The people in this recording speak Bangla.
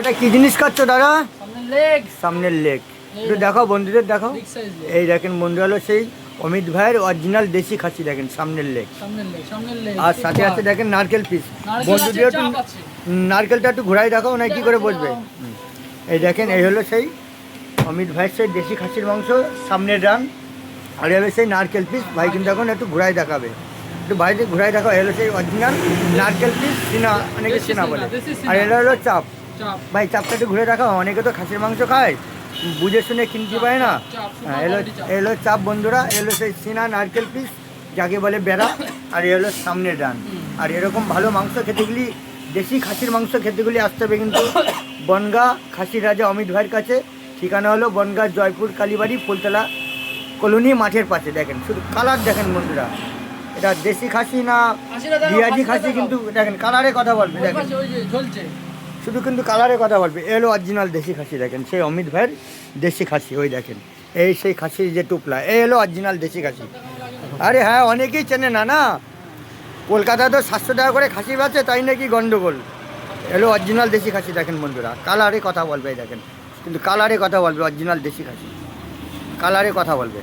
এটা কি জিনিস খাচ্ছ দাদা? লেগ সামনের লেগ একটু দেখাও বন্ধুদের, দেখাও। এই দেখেন বন্ধু, হলো সেই অমিত ভাইয়ের অরিজিনাল দেশি খাসি, দেখেন সামনের লেগ। আর সাথে সাথে দেখেন নারকেল পিস। বন্ধুদের একটু নারকেলটা একটু ঘুরাই দেখাও, না কি করে বসবে। এই দেখেন, এই হলো সেই অমিত ভাইয়ের সেই দেশি খাসির মাংস, সামনের রান। আর হলো সেই নারকেল পিস। ভাই কিন্তু এখন একটু ঘুরাই দেখাবে, একটু বাইরে ঘুরাই দেখাও। এলো সেই অরিজিনাল নারকেল পিস, সিনা, অনেকে সিনা বলে। আর এলো হলো চাপ। ভাই চাপটা একটু ঘুরে দেখাও, অনেকে তো খাসির মাংস খায়, বুঝে শুনে কিনতে পারে না। হ্যাঁ, এলো চাপ বন্ধুরা। এলো সেই সিনা নারকেল পিস, যাকে বলে বেড়া। আর এলো সামনের রান। আর এরকম ভালো মাংস খেতে গেলে, দেশি খাসির মাংস খেতে গেলে আসতে হবে কিন্তু বনগাঁ খাসির রাজা অমিত ভাইয়ের কাছে। ঠিকানা হলো বনগাঁ জয়পুর কালীবাড়ি ফুলতলা কলোনি মাঠের পাশে। দেখেন শুধু কালার দেখেন বন্ধুরা, এটা দেশি খাসি না রিয়াজি খাসি, কিন্তু দেখেন কালারে কথা বলবে। দেখেন শুধু কিন্তু কালারে কথা বলবে। এলো অরিজিনাল দেশি খাসি, দেখেন সেই অমিত ভাইয়ের দেশি খাসি। ওই দেখেন, এই সেই খাসির যে টুপলা, এই এলো অরিজিনাল দেশি খাসি। আরে হ্যাঁ, অনেকেই চেনে না। না, কলকাতায় তো 700 টাকা করে খাসি পাচ্ছে, তাই নাকি গন্ডগোল। এলো অরিজিনাল দেশি খাসি, দেখেন বন্ধুরা কালারে কথা বলবে। এই দেখেন কিন্তু কালারে কথা বলবে, অরিজিনাল দেশি খাসি কালারে কথা বলবে।